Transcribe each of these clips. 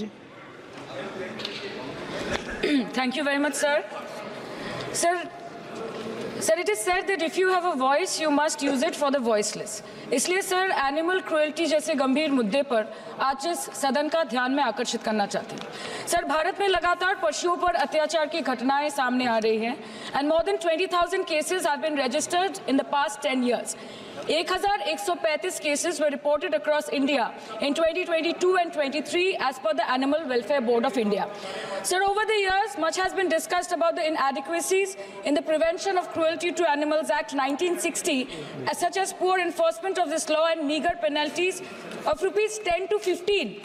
Ji Thank you very much, sir. Sir, it is said that if you have a voice, you must use it for the voiceless. इसलिए sir animal cruelty जैसे गंभीर मुद्दे पर आज इस सदन का ध्यान में आकर्षित करना चाहती हूँ। सर, भारत में लगातार पशुओं पर अत्याचार की घटनाएं सामने आ रही हैं and more than 20,000 cases have been registered in the past 10 years. 1,135 cases were reported across India in 2022 and 23 as per the Animal Welfare Board of India. Sir, over the years, much has been discussed about the inadequacies in the Prevention of Cruelty to Animals Act 1960, such as poor enforcement of this law and meager penalties of rupees 10 to 15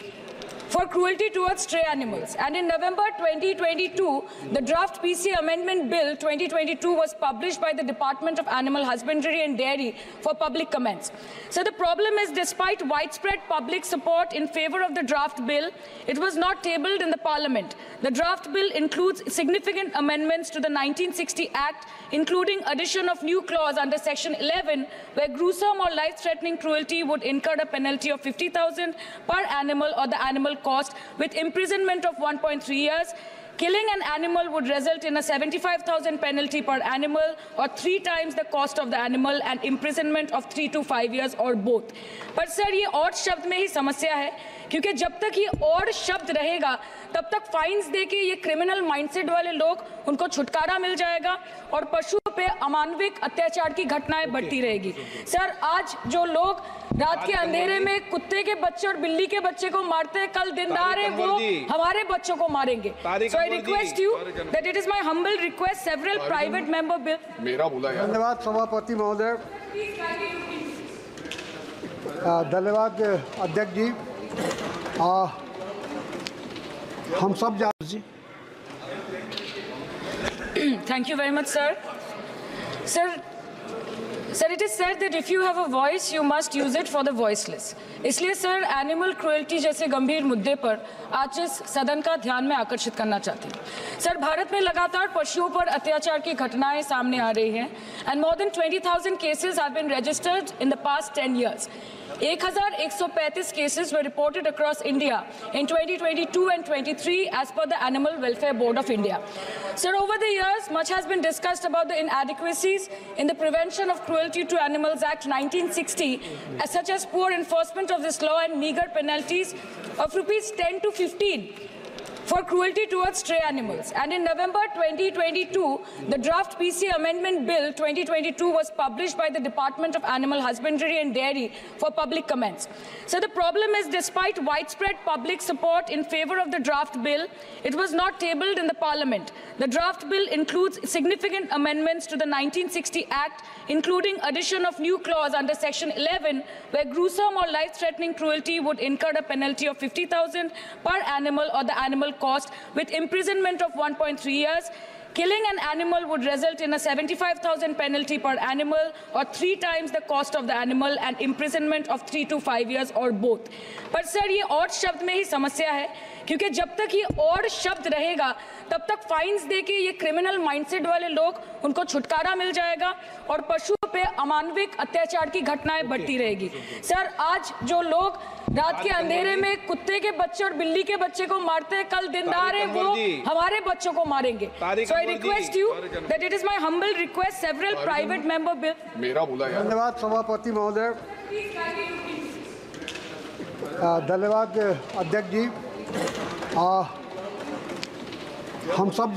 for cruelty towards stray animals. And in November 2022, the draft PC Amendment Bill 2022 was published by the Department of Animal Husbandry and Dairy for public comments. So the problem is, despite widespread public support in favor of the draft bill, it was not tabled in the Parliament. The draft bill includes significant amendments to the 1960 Act, including addition of new clause under Section 11, where gruesome or life-threatening cruelty would incur a penalty of 50,000 per animal or the animal cost with imprisonment of 1.3 years. Killing an animal would result in a 75,000 penalty per animal or 3 times the cost of the animal and imprisonment of 3 to 5 years or both. पर sir, ये और शब्द में ही समस्या है, क्योंकि जब तक ये और शब्द रहेगा तब तक फाइन्स दे के ये क्रिमिनल माइंडसेट वाले लोग उनको छुटकारा मिल जाएगा और पशुओं पे अमानविक अत्याचार की घटनाएं बढ़ती रहेगी। सर, आज जो लोग रात के अंधेरे में कुत्ते के बच्चे और बिल्ली के बच्चे को मारते हैं, कल दिनदार है वो हमारे बच्चों को मारेंगे। So I request you that it is my humble request several private member bill. धन्यवाद सभापति महोदय, धन्यवाद अध्यक्ष जी। हम सब जी Thank you very much, sir. Sir, it is said that if you have a voice, you must use it for the voiceless. इसलिए sir animal cruelty जैसे गंभीर मुद्दे पर आज इस सदन का ध्यान में आकर्षित करना चाहती हूँ। सर, भारत में लगातार पशुओं पर अत्याचार की घटनाएं सामने आ रही हैं and more than 20,000 cases have been registered in the past 10 years. 1,135 cases were reported across India in 2022 and 23 as per the Animal Welfare Board of India. Sir, over the years, much has been discussed about the inadequacies in the Prevention of Cruelty to Animals Act 1960, such as poor enforcement of this law and meager penalties of rupees 10 to 15 for cruelty towards stray animals. And in November 2022, the draft PC Amendment Bill 2022 was published by the Department of Animal Husbandry and Dairy for public comments. So the problem is, despite widespread public support in favor of the draft bill, it was not tabled in the Parliament. The draft bill includes significant amendments to the 1960 Act, including addition of new clause under Section 11, where gruesome or life-threatening cruelty would incur a penalty of 50,000 per animal or the animal cost with imprisonment of 1.3 years. Killing an animal would result in a 75,000 penalty per animal or 3 times the cost of the animal and imprisonment of 3 to 5 years or both. पर sir, ये और शब्द में ही समस्या है, क्योंकि जब तक ये और शब्द रहेगा तब तक फाइन्स दे के ये क्रिमिनल माइंडसेट वाले लोग उनको छुटकारा मिल जाएगा और पशुओं पे अमानविक अत्याचार की घटनाएं बढ़ती रहेगी। सर, आज जो लोग रात के अंधेरे में कुत्ते के बच्चे और बिल्ली के बच्चे को मारते हैं, कल दिनदार है वो हमारे बच्चों को मारेंगे। So I request you that it is my humble request several private member bill. धन्यवाद सभापति महोदय, धन्यवाद अध्यक्ष जी। हम सब